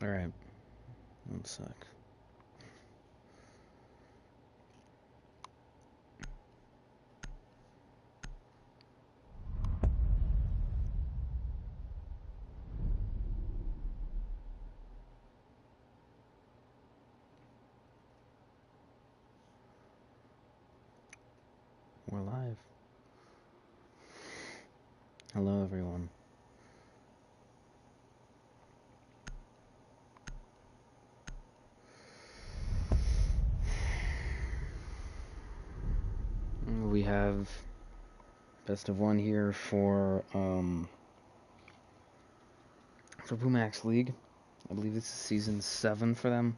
Alright. One sec. We're live. Hello, everyone. We have best of one here for PuMaX League. I believe this is season 7 for them.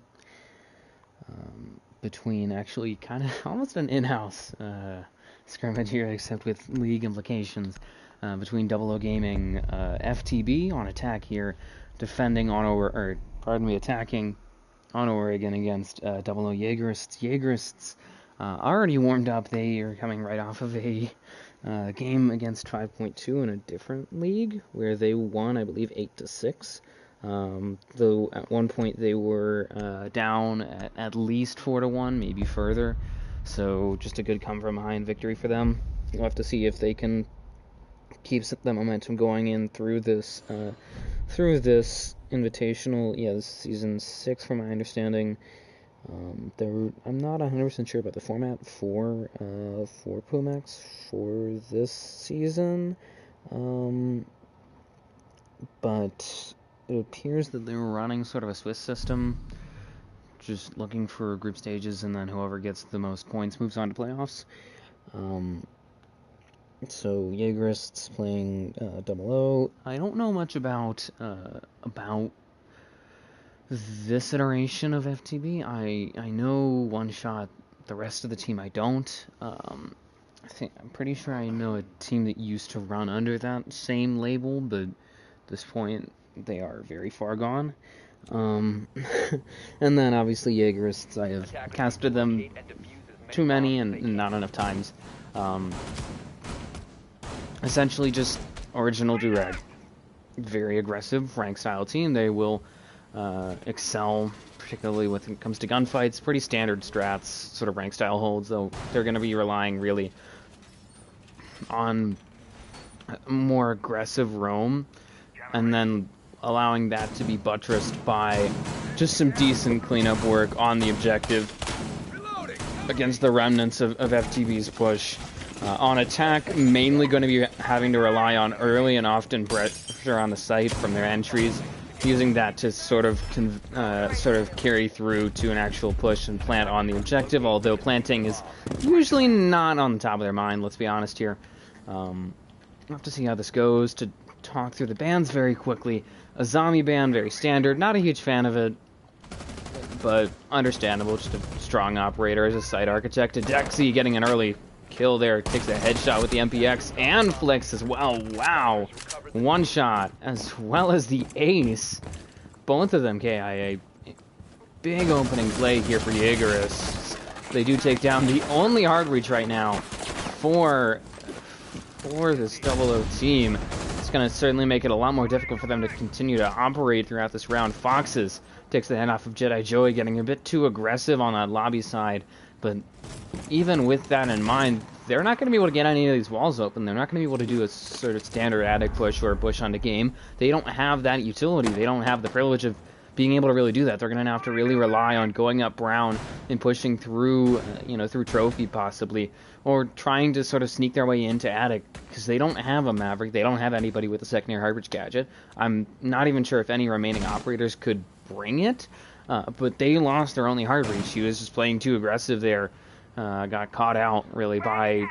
Between actually kind of almost an in-house scrimmage here, except with league implications. Between OOG Gaming, FTB on attack here, attacking on Oregon against OOG Yeagerists. Yeagerists already warmed up. They are coming right off of a game against 5.2 in a different league where they won, I believe, 8-6. Though at one point they were down at least 4-1, maybe further. So just a good come from behind victory for them. We'll have to see if they can keep the momentum going in through this invitational. Yeah, this is season 6 from my understanding. I'm not 100% sure about the format for PuMaX for this season, but it appears that they were running sort of a Swiss system, just looking for group stages, and then whoever gets the most points moves on to playoffs. So Yeagerists playing OOG. I don't know much about this iteration of FTB. I know one shot. The rest of the team I don't. I'm pretty sure I know a team that used to run under that same label, but at this point they are very far gone. And then obviously Yeagerists, I have casted them too many and not enough times. Essentially just original Durag. Very aggressive, rank style team. They will excel, particularly when it comes to gunfights. Pretty standard strats, sort of rank style holds, though they're going to be relying really on more aggressive roam, and then allowing that to be buttressed by just some decent cleanup work on the objective against the remnants of FTB's push. On attack, mainly going to be having to rely on early and often pressure on the site from their entries, using that to sort of carry through to an actual push and plant on the objective, although planting is usually not on the top of their mind, let's be honest here. We'll have to see how this goes. To talk through the bans very quickly, a zombie ban, very standard, not a huge fan of it, but understandable, just a strong operator as a site architect. Dexy getting an early kill there, takes a headshot with the MPX and flicks as well. Wow, one shot as well as the ace, both of them KIA. Big opening play here for Yeagerists. They do take down the only hard reach right now for this OOG team. It's going to certainly make it a lot more difficult for them to continue to operate throughout this round. Foxes takes the head off of Jedi Joey, getting a bit too aggressive on that lobby side. But even with that in mind, they're not going to be able to get any of these walls open. They're not going to be able to do a sort of standard attic push or a push onto game. They don't have that utility. They don't have the privilege of being able to really do that. They're going to have to really rely on going up brown and pushing through, through trophy possibly, or trying to sort of sneak their way into attic, because they don't have a Maverick. They don't have anybody with a secondary hard reach gadget. I'm not even sure if any remaining operators could bring it. But they lost their only hard reach. He was just playing too aggressive there. Got caught out, really, by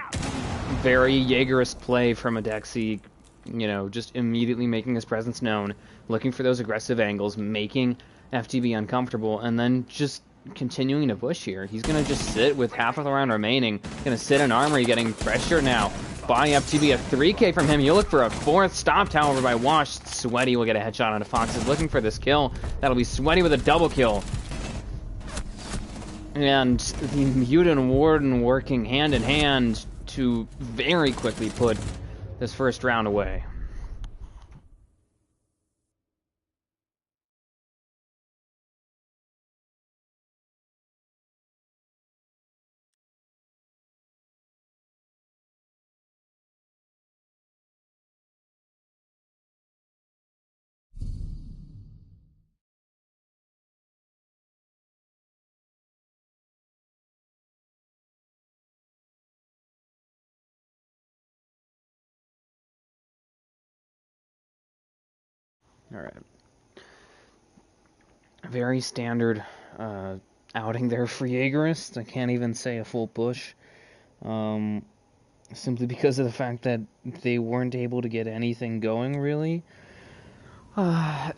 very Yeagerist play from a Dexy. Just immediately making his presence known, looking for those aggressive angles, making FTB uncomfortable, and then just continuing to push here. He's going to just sit with half of the round remaining. Going to sit in armory, getting pressure now by FTB. A 3K from him. You'll look for a 4th, stopped, however, by Wash. Sweaty will get a headshot onto Foxes, looking for this kill. That'll be Sweaty with a double kill. And the Mutant Warden working hand in hand to very quickly put this first round away. Alright. Very standard outing there for Yeagerists. I can't even say a full push. Simply because of the fact that they weren't able to get anything going, really. I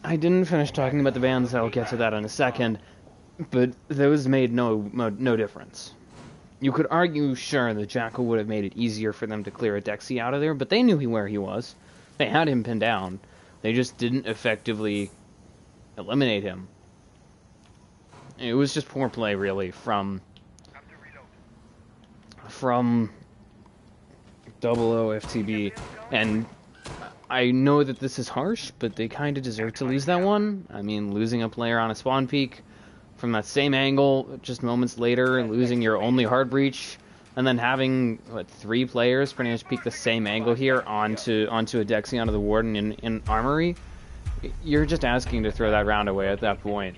didn't finish talking about the bans, I'll get to that in a second, but those made no difference. You could argue, sure, the Jackal would have made it easier for them to clear a Dexy out of there, but they knew where he was. They had him pinned down. They just didn't effectively eliminate him. It was just poor play, really, from OO FTB, and I know that this is harsh, but they kind of deserve to lose that one. I mean, losing a player on a spawn peak from that same angle just moments later, losing your only hard breach, and then having, what, 3 players pretty much peek the same angle here onto a Dexy, onto the Warden in Armory. You're just asking to throw that round away at that point.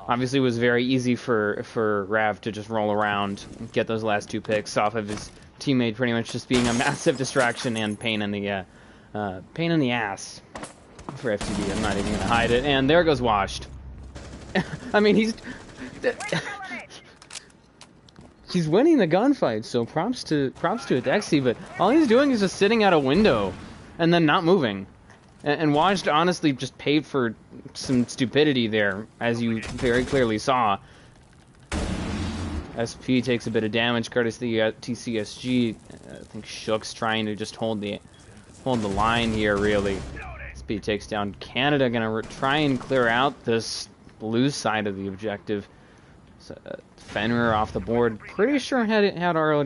Obviously, it was very easy for Rav to just roll around, get those last 2 picks off of his teammate pretty much just being a massive distraction and pain in the ass for FTB. I'm not even gonna hide it. And there goes Washed. I mean, he's winning the gunfight, so props to a Dexy, but all he's doing is just sitting at a window and then not moving. And Washed honestly just paid for some stupidity there, as you very clearly saw. SP takes a bit of damage courtesy of the TCSG. I think Shook's trying to just hold the line here, really. SP takes down Canada, gonna try and clear out this blue side of the objective. So, Fenrir off the board. Pretty sure he had all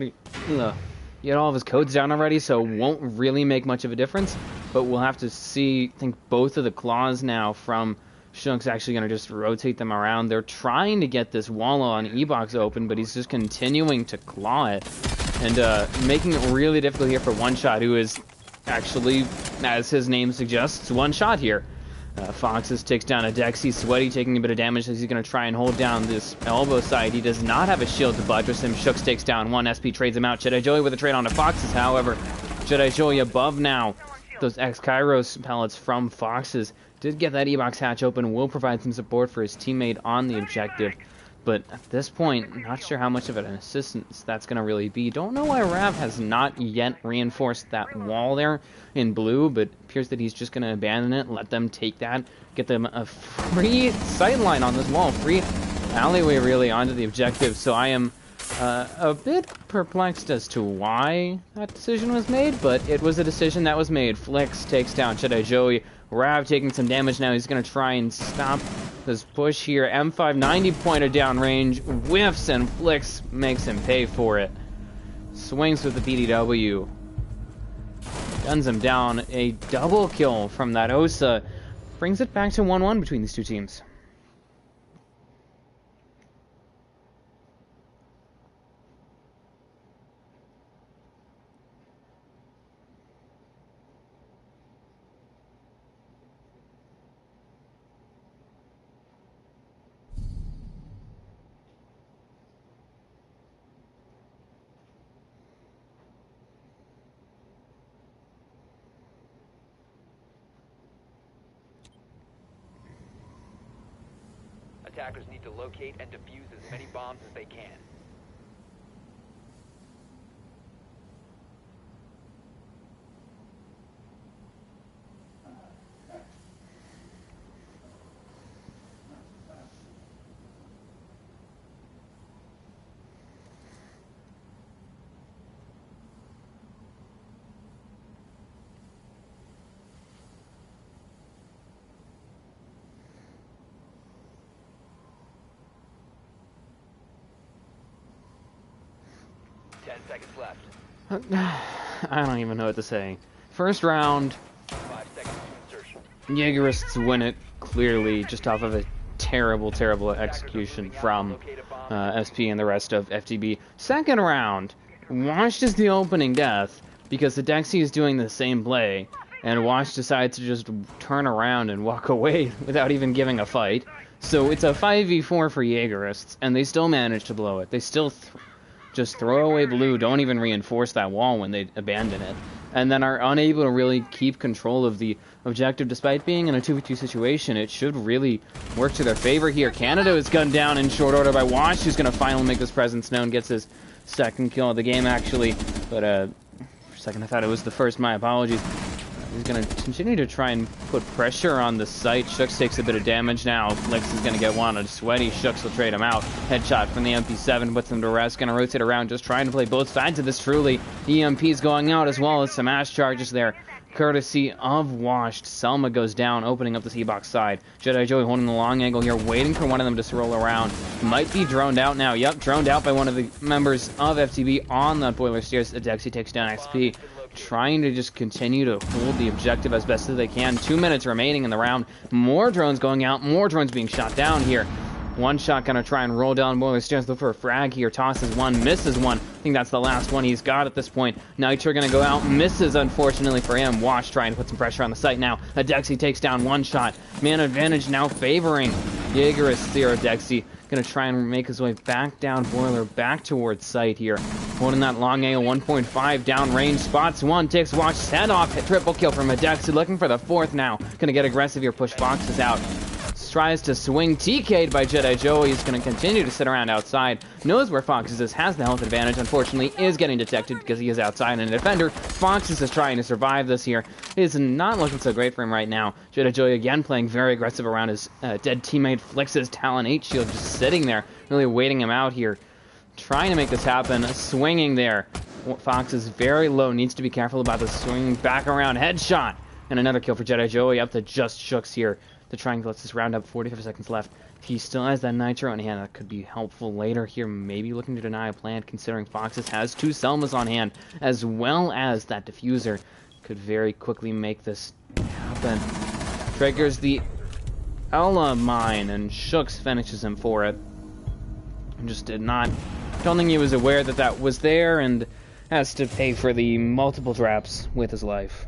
of his codes down already, so won't really make much of a difference. But we'll have to see. I think both of the claws now from Shook's actually going to just rotate them around. They're trying to get this wall on E-Box open, but he's just continuing to claw it. And making it really difficult here for One Shot, who is actually, as his name suggests, one shot here. Foxes takes down a Dexy. Sweaty taking a bit of damage as he's going to try and hold down this elbow side. He does not have a shield to buttress him. Shooks takes down one. SP trades him out. Jedi Joey with a trade on to Foxes, however. Jedi Joey above now. Those X-Kairos pellets from Foxes did get that E-Box hatch open, will provide some support for his teammate on the objective. But at this point, not sure how much of an assistance that's going to really be. Don't know why Rav has not yet reinforced that wall there in blue, but appears that he's just going to abandon it, let them take that, get them a free sightline on this wall, free alleyway really onto the objective. So I am a bit perplexed as to why that decision was made, but it was a decision that was made. Flicks takes down Jedi Joey. Rav taking some damage now. He's going to try and stop this push here. M590 pointed down range, whiffs, and Flicks makes him pay for it. Swings with the BDW. Guns him down. A double kill from that Osa. Brings it back to 1-1 between these two teams. Attackers need to locate and defuse as many bombs as they can. Seconds left. I don't even know what to say. First round, 5 seconds to insertion. Yeagerists win it clearly, just off of a terrible execution from SP and the rest of FTB. Second round, Wash is the opening death because the Dexy is doing the same play, and Wash decides to just turn around and walk away without even giving a fight. So it's a 5v4 for Yeagerists, and they still manage to blow it. They still just throw away blue, don't even reinforce that wall when they abandon it. and then are unable to really keep control of the objective despite being in a 2v2 situation. It should really work to their favor here. Canada is gunned down in short order by Wash, who's going to finally make his presence known, gets his second kill of the game actually, but for a second I thought it was the first, my apologies. He's going to continue to try and put pressure on the site. Shooks takes a bit of damage now. Flix is going to get one on Sweaty. Shooks will trade him out. Headshot from the MP7 puts him to rest. Going to rotate around, just trying to play both sides of this truly. EMP's going out as well as some ash charges there, courtesy of Washed. Selma goes down, opening up the T-box side. Jedi Joey holding the long angle here, waiting for one of them to roll around. Might be droned out now. Yep, droned out by one of the members of FTB on that boiler stairs. Adexi takes down XP. Trying to just continue to hold the objective as best as they can. 2 minutes remaining in the round. More drones going out. More drones being shot down here. One shot gonna try and roll down boiler stairs. Look for a frag here. Tosses one. Misses one. I think that's the last one he's got at this point. Nitro gonna go out. Misses, unfortunately for him. Wash trying to put some pressure on the site now. Adexi takes down one shot. Man advantage now favoring Yeagerists here. Adexi gonna try and make his way back down boiler, back towards site here. Holding that long angle, 1.5 down range, spots one, takes Watch's head off, hit triple kill from Adexi, looking for the fourth now. Gonna get aggressive here, push Foxes out. Tries to swing, TK'd by Jedi Joey. He's going to continue to sit around outside. Knows where Foxes is, has the health advantage. Unfortunately, is getting detected because he is outside and a defender. Foxes is trying to survive this here. It is not looking so great for him right now. Jedi Joey again playing very aggressive around his dead teammate. Flix's Talon 8 shield just sitting there, really waiting him out here. Trying to make this happen, swinging there. Fox is very low, needs to be careful about the swing back around. Headshot! And another kill for Jedi Joey, up to just Shooks here. The triangle lets this round up, 45 seconds left. He still has that nitro in hand. That could be helpful later here. Maybe looking to deny a plant, considering Foxes has two Selmas on hand, as well as that diffuser. Could very quickly make this happen. Triggers the Ella mine, and Shooks finishes him for it. Just did not... Don't think he was aware that that was there, and has to pay for the multiple traps with his life.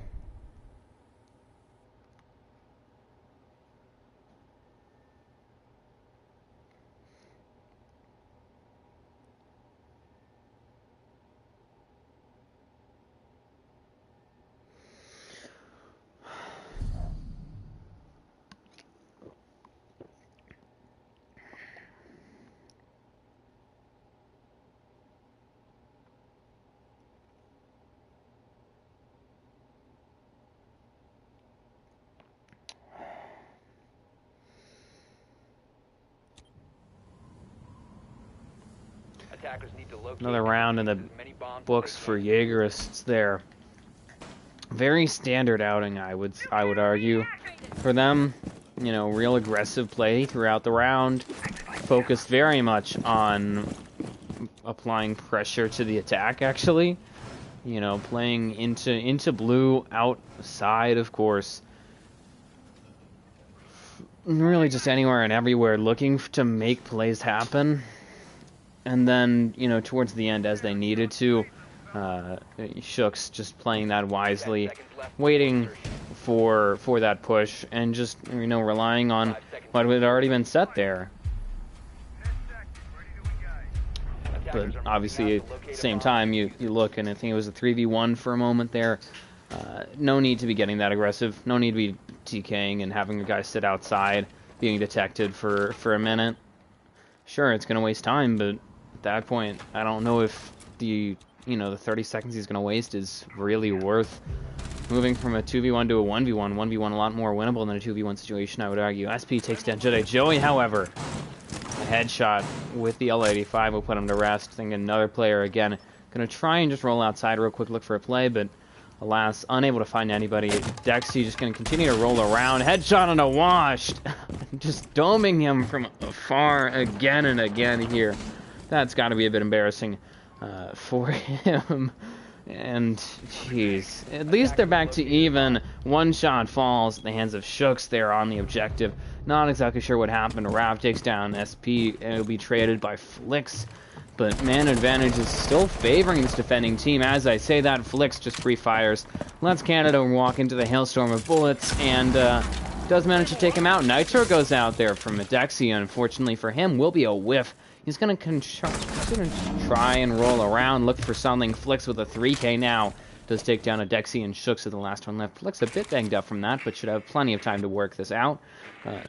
Another round in the books for Yeagerists there. Very standard outing, I would argue. For them, you know, real aggressive play throughout the round. Focused very much on applying pressure to the attack, actually. You know, playing into blue, outside, of course. Really just anywhere and everywhere, looking to make plays happen. And then, you know, towards the end, as they needed to, Shooks just playing that wisely, waiting for that push, and just, you know, relying on what had already been set there. But obviously, at the same time, you look, and I think it was a 3v1 for a moment there. No need to be getting that aggressive. No need to be TKing and having a guy sit outside, being detected for a minute. Sure, it's going to waste time, but at that point, I don't know if the 30 seconds he's going to waste is really worth moving from a 2v1 to a 1v1. 1v1 a lot more winnable than a 2v1 situation, I would argue. SP takes down Jedi Joey, however. A headshot with the L85 will put him to rest. I think another player, again, going to try and just roll outside real quick, look for a play, but alas, unable to find anybody. Dexy just going to continue to roll around. Headshot on a Washed. Just doming him from afar again and again here. That's got to be a bit embarrassing for him. And, jeez, at least they're back to even. One shot falls at the hands of Shooks there on the objective. Not exactly sure what happened. Rav takes down SP, and it'll be traded by Flix. But man advantage is still favoring this defending team. As I say that, Flix just pre-fires. Lets Canada walk into the hailstorm of bullets, and does manage to take him out. Nitro goes out there from Adexi. Unfortunately for him, will be a whiff. He's going to try and roll around, look for something. Flix with a 3K now. Does take down a Dexy and Shooks at the last one left. Looks a bit banged up from that, but should have plenty of time to work this out.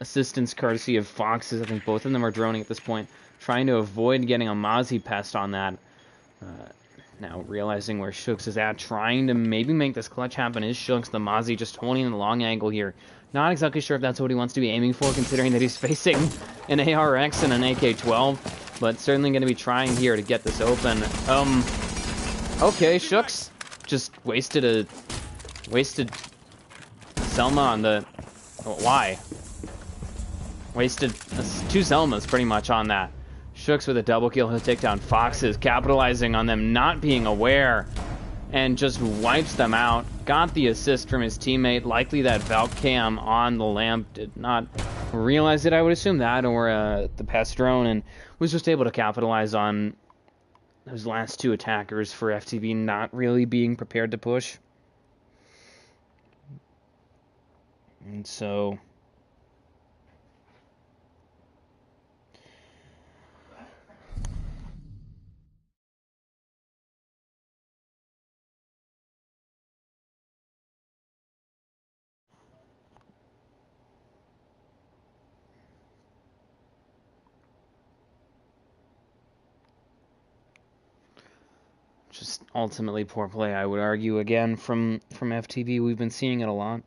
Assistance courtesy of Foxes. I think both of them are droning at this point, trying to avoid getting a Mozzie pest on that. Now realizing where Shooks is at, trying to maybe make this clutch happen is Shooks. The Mozzie just holding the long angle here. Not exactly sure if that's what he wants to be aiming for, considering that he's facing an ARX and an AK-12, but certainly going to be trying here to get this open. Okay, Shooks just wasted Selma on the... Why? Wasted 2 Selmas pretty much on that. Shooks with a double kill. He'll take down Foxes, capitalizing on them not being aware, and just wipes them out. Got the assist from his teammate. Likely that Valk cam on the lamp. Did not realize it, I would assume that, or the pest drone, and was just able to capitalize on those last 2 attackers for FTB not really being prepared to push. And so... just ultimately poor play, I would argue, again, from FTB. We've been seeing it a lot.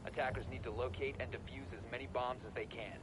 Attackers need to locate and defuse as many bombs as they can.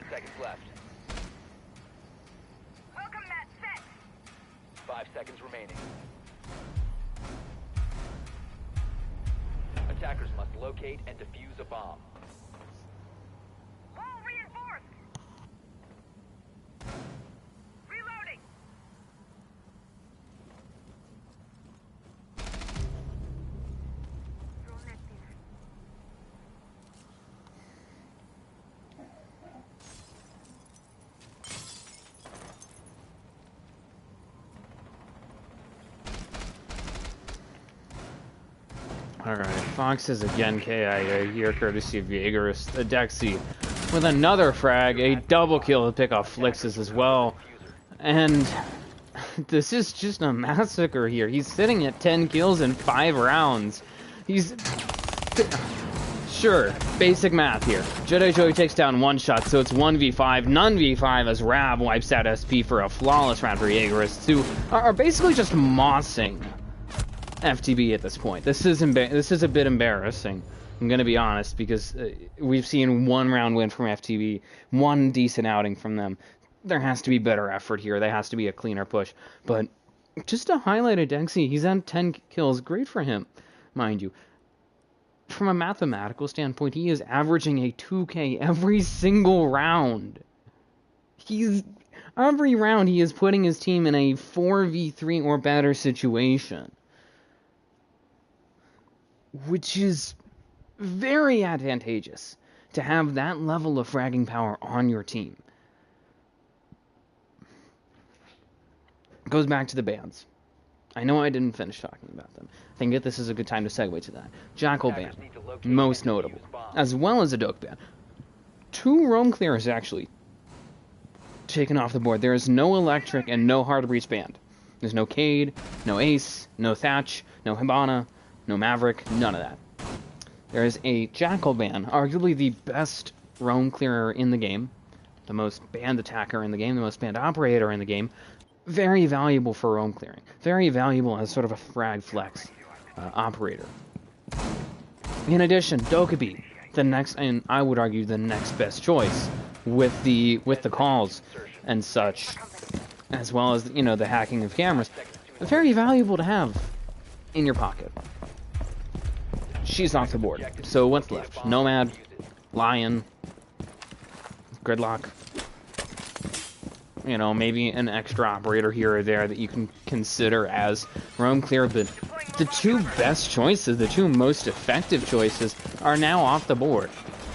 Seconds left. Welcome mat set. 5 seconds remaining. Attackers must locate and defuse a bomb. Wall reinforced. Reloading. Drone net there. Alright, Foxes again KIA here, courtesy of Yeagerists. A Dexy with another frag, a double kill to pick off Flixes as well. And this is just a massacre here. He's sitting at 10 kills in 5 rounds. He's... Sure, basic math here. Jedi Joey takes down 1 shot, so it's 1v5. None v5 as Rab wipes out SP for a flawless round for Yeagerists, who are basically just mossing FTB at this point. This is a bit embarrassing. I'm gonna be honest, because we've seen 1 round win from FTB, 1 decent outing from them. There has to be better effort here. There has to be a cleaner push. But just to highlight a Dexy, he's at 10 kills. Great for him, mind you. From a mathematical standpoint, he is averaging a 2K every single round. Every round he is putting his team in a 4v3 or better situation, which is very advantageous to have that level of fragging power on your team. Goes back to the bans. I know I didn't finish talking about them. I think that this is a good time to segue to that. Jackal ban, most notable, as well as a Doke ban. 2 roam clears actually taken off the board. There is no electric and no hard breach banned. There's no Cade, no Ace, no Thatch, no Hibana, no Maverick, none of that. There is a Jackal ban, arguably the best roam clearer in the game, the most banned attacker in the game, the most banned operator in the game. Very valuable for roam clearing. Very valuable as sort of a frag flex operator. In addition, Dokkaebi, the next, and I would argue the next best choice with the calls and such, as well as, you know, the hacking of cameras. Very valuable to have in your pocket. She's off the board. So what's left? Nomad, Lion, Gridlock. You know, maybe an extra operator here or there that you can consider as roam clear, but the two best choices, the two most effective choices, are now off the board.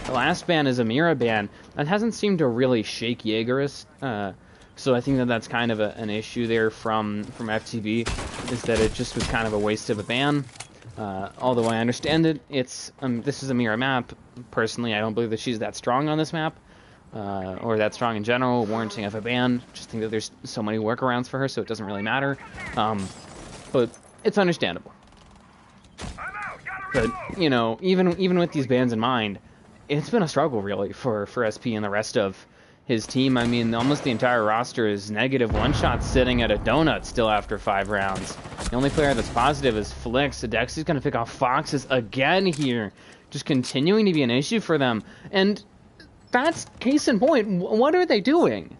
The last ban is a Mira ban that hasn't seemed to really shake Yeagerists, so I think that that's kind of an issue there from FTB, is that it just was kind of a waste of a ban. Although I understand it, it's this is a Mira map. Personally, I don't believe that she's that strong on this map. Or that strong in general, warranting of a ban. Just think that there's so many workarounds for her, so it doesn't really matter. But it's understandable. But, you know, even with these bans in mind, it's been a struggle, really, for SP and the rest of his team. I mean, almost the entire roster is negative one-shot sitting at a donut still after 5 rounds. The only player that's positive is Flix. Dexi's going to pick off Foxes again here. Just continuing to be an issue for them. And that's case in point. What are they doing?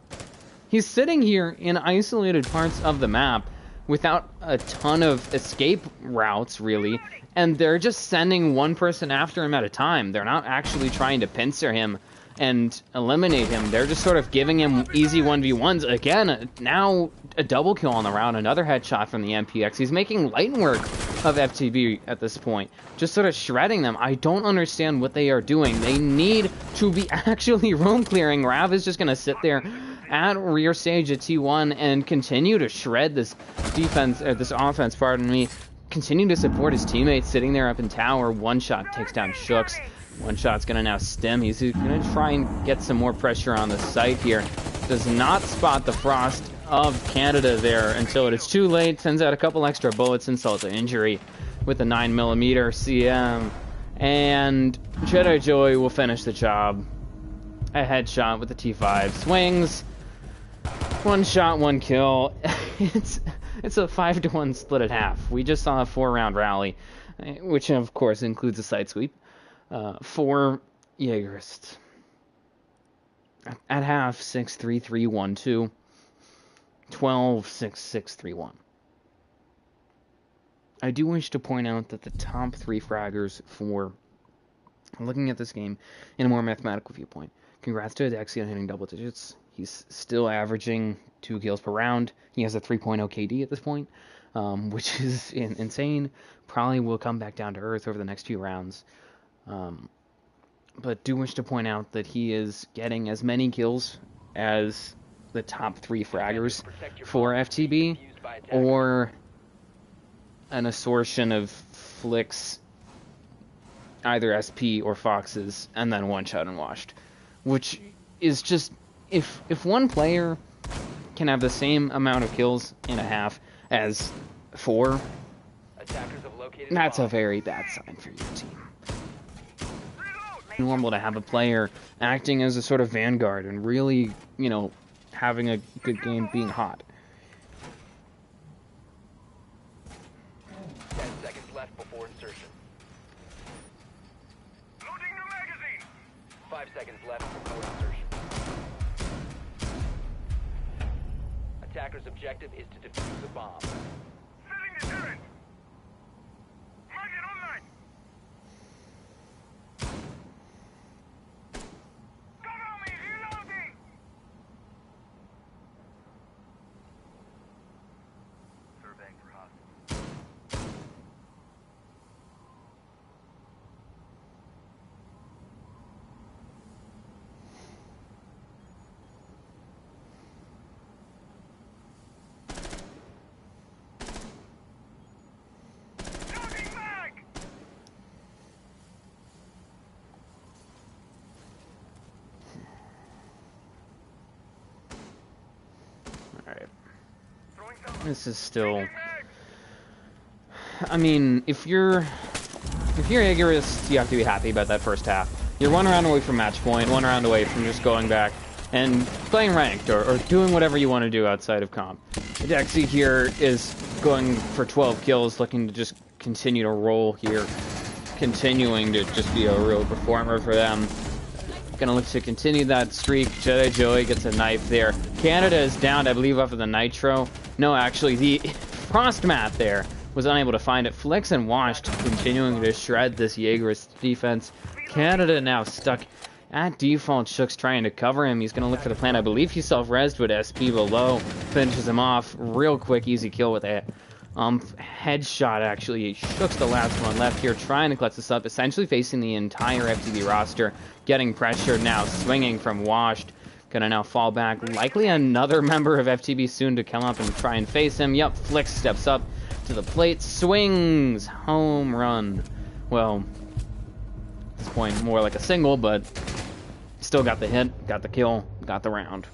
He's sitting here in isolated parts of the map without a ton of escape routes, really, and they're just sending one person after him at a time. They're not actually trying to pincer him and eliminate him. They're just sort of giving him easy 1v1s. Again, now a double kill on the round, another headshot from the MPX. He's making light work of FTB at this point, just sort of shredding them. I don't understand what they are doing. They need to be actually roam clearing. Rav is just going to sit there at rear stage at T1 and continue to shred this defense, this offense, pardon me, continue to support his teammates sitting there up in tower. One shot takes down Shooks. One shot's going to now stem. He's going to try and get some more pressure on the site here. Does not spot the Frost of Canada there until it is too late. Sends out a couple extra bullets, insult to injury with a 9mm CM. And Jedi Joey will finish the job. A headshot with the T5. Swings. One shot, one kill. It's a 5-1 split at half. We just saw a 4-round rally, which of course includes a side sweep. For Yeagerists. At half, 6-3-3-1-2. 12-6-6-3-1. I do wish to point out that the top 3 fraggers for looking at this game in a more mathematical viewpoint. Congrats to Adexi on hitting double digits. He's still averaging 2 kills per round. He has a 3.0 KD at this point, which is insane. Probably will come back down to earth over the next few rounds. But do wish to point out that he is getting as many kills as the top 3 fraggers for FTB, or an assortion of Flicks, either SP or Foxes, and then one shot and washed. Which is just, if one player can have the same amount of kills in a half as 4, that's a very bad sign for your team. Normal to have a player acting as a sort of vanguard and really, you know, having a good game, being hot. 10 seconds left before insertion. Loading new magazine. 5 seconds left before insertion. Attacker's objective is to defuse the bomb. Setting the turret. Magnet online. Cover me. Reloading. Surveying for hostiles. Loading mag. Alright. Throwing some. This is still... I mean, if you're Yeagerists, you have to be happy about that first half. You're 1 round away from match point, 1 round away from just going back and playing ranked, or doing whatever you want to do outside of comp. Dexy here is going for 12 kills, looking to just continue to roll here, continuing to just be a real performer for them. Gonna look to continue that streak. Jedi Joey gets a knife there. Canada is down, I believe, off of the Nitro. No, actually, the Frost mat there was unable to find it. Flicks and Washed continuing to shred this Yeagerist defense. Canada now stuck At default, Shook's trying to cover him. He's going to look for the plant. I believe he self-resed, but SP below finishes him off. Real quick, easy kill with a headshot, actually. Shook's the last one left here, trying to clutch this up, essentially facing the entire FTB roster, getting pressured now, swinging from Washed. Gonna now fall back. Likely another member of FTB soon to come up and try and face him. Yep, Flick steps up to the plate, swings, home run. Well, at this point, more like a single, but still got the hit, got the kill, got the round.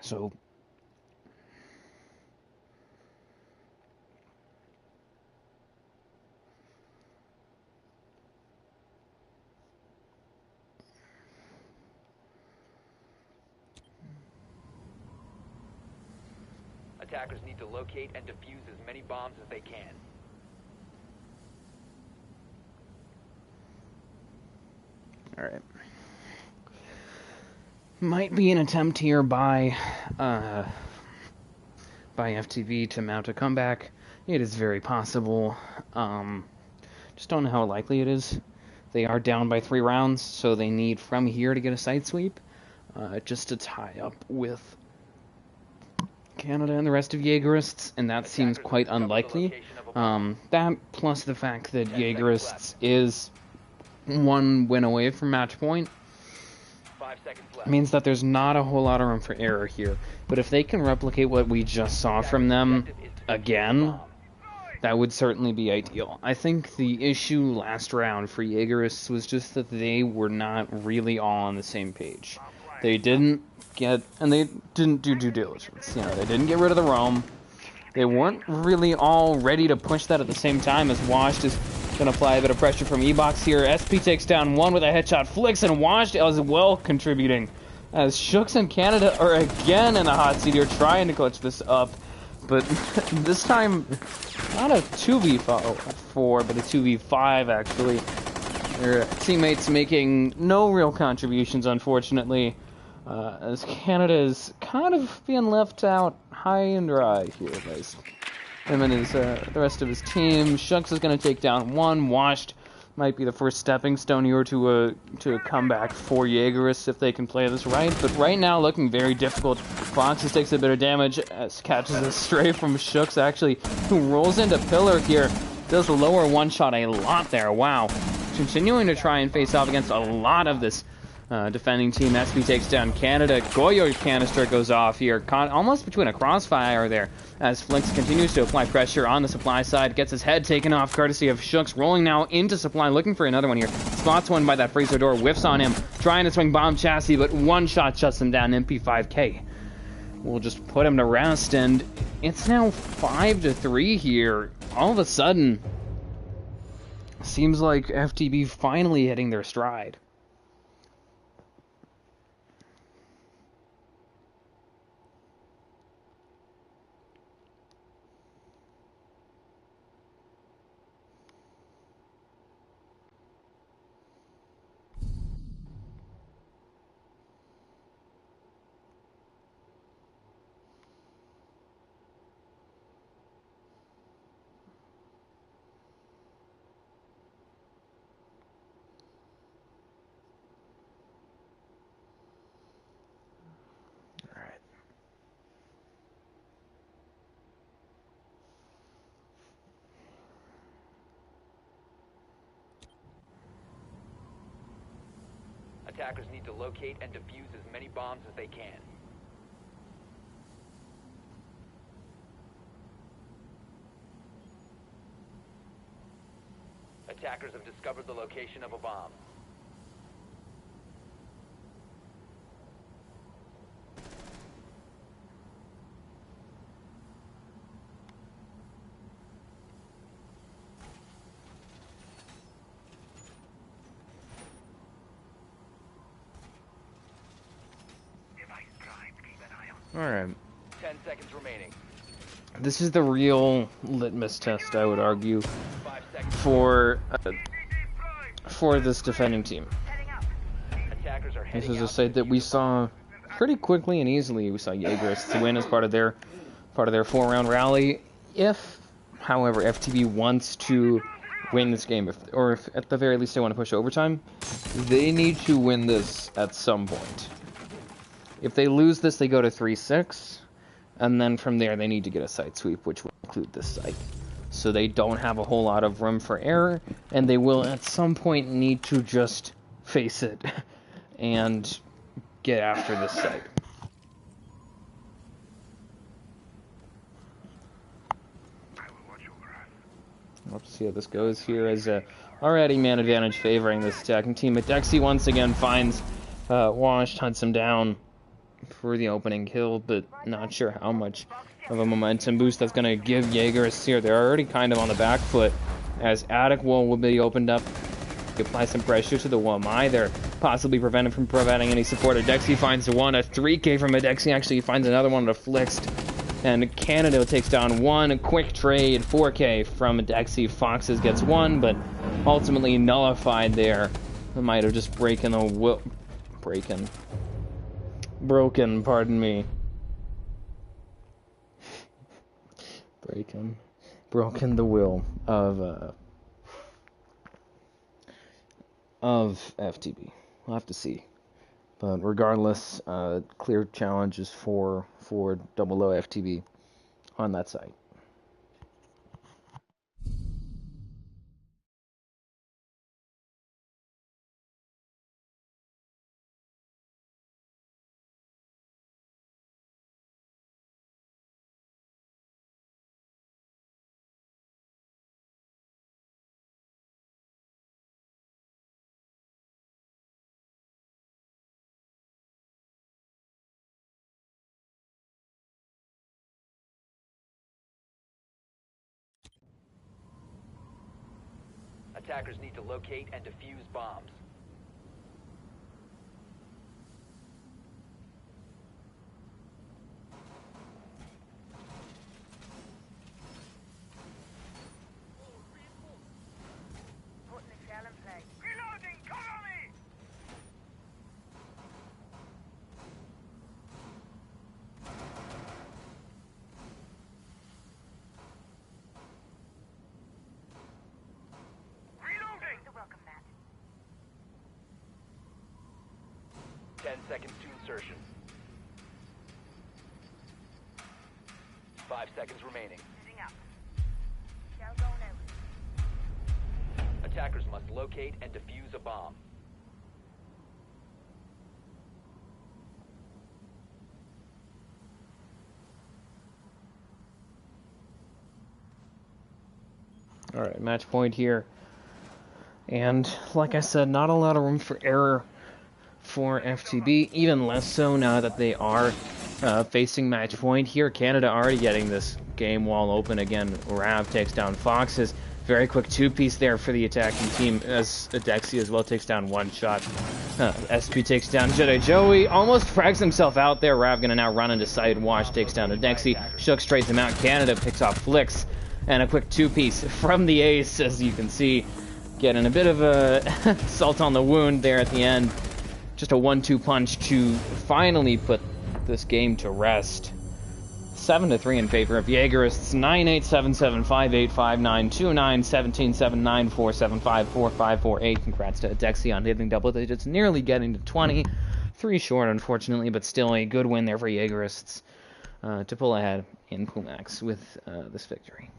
So Attackers need to locate and defuse as many bombs as they can. all right. Might be an attempt here by FTB to mount a comeback. It is very possible. Just don't know how likely it is. They are down by 3 rounds, so they need from here to get a side sweep, just to tie up with Canada and the rest of Yeagerists, and that seems quite unlikely. That plus the fact that Yeagerists is 1 win away from match point 5 seconds left. means that there's not a whole lot of room for error here. But if they can replicate what we just saw from them again, that would certainly be ideal. I think the issue last round for Yeagerists was just that they were not really all on the same page. They didn't do due diligence. You know, they didn't get rid of the roam. They weren't really all ready to push that at the same time, as Washed is going to apply a bit of pressure from E-Box here. SP takes down 1 with a headshot. Flicks, and Washed as well contributing, as Shooks and Canada are again in the hot seat here, trying to clutch this up. But this time, not a 2v4, but a 2v5, actually. Their teammates making no real contributions, unfortunately, as Canada is kind of being left out high and dry here, guys. Him and the rest of his team. Shucks is going to take down 1. Washed might be the first stepping stone here to a comeback for Yeagerists if they can play this right. But right now, looking very difficult. Foxes takes a bit of damage as catches a stray from Shooks, actually, who rolls into Pillar here. Does lower one shot a lot there. Wow. Continuing to try and face off against a lot of this defending team. SP takes down Canada. Goyo canister goes off here, almost between a crossfire there, as Flinks continues to apply pressure on the supply side, gets his head taken off courtesy of Shooks, rolling now into supply, looking for another one here. Spots one by that freezer door, whiffs on him, trying to swing bomb chassis, but one shot shuts him down. MP5K will just put him to rest, and it's now 5-3 here. All of a sudden, seems like FTB finally hitting their stride. Attackers need to locate and defuse as many bombs as they can. Attackers have discovered the location of a bomb. Alright. 10 seconds remaining. This is the real litmus test, I would argue, 5 seconds. for this defending team. Attackers are This heading is a out. site that we saw pretty quickly and easily. We saw Yeagerists win as part of their 4-round rally. If, however, FTB wants to win this game, if at the very least they want to push overtime, they need to win this at some point. If they lose this, they go to 3-6, and then from there they need to get a site sweep, which will include this site. So they don't have a whole lot of room for error, and they will at some point need to just face it and get after this site. We'll have to see how this goes here, as already man advantage favoring this attacking team. But Dexy once again finds Wash, hunts him down for the opening kill, but not sure how much of a momentum boost that's going to give Yeagerists here. They're already kind of on the back foot, as attic wall will be opened up. Apply some pressure to the Wamai. They're possibly prevented from providing any support. Dexy finds one, a 3K from Dexy. Actually, he finds another one, a Flixt. And Canada takes down one. A quick trade, 4K from Dexy. Foxes gets one, but ultimately nullified there. It might have just broken, pardon me. Broken the will of FTB. We'll have to see. But regardless, clear challenges for double O FTB on that site. Attackers need to locate and defuse bombs. Putting the shell in play. Reloading! Cover me! Reloading! The welcome mat. 10 seconds to insertion. 5 seconds remaining. Moving up. Shell going out. Attackers must locate and defuse a bomb. Alright, match point here. And like I said, not a lot of room for error for FTB, even less so now that they are facing match point here. Canada already getting this game wall open again. Rav takes down Foxes. Very quick two-piece there for the attacking team, as Dexy as well takes down one shot. SP takes down Jedi Joey, almost frags himself out there. Rav gonna now run into side. Wash takes down Dexy. Shook straightens him out. Canada picks off Flicks. And a quick two-piece from the ace, as you can see. Getting a bit of a salt on the wound there at the end. Just a 1-2 punch to finally put this game to rest. 7-3 in favor of Yeagerists. 9-8-7-7-5-8-5-9-2-9-17-7-9-4-7-5-4-5-4-8. Congrats to Dexy on hitting double digits, nearly getting to 20. 3 short, unfortunately, but still a good win there for Yeagerists to pull ahead in PuMaX with this victory.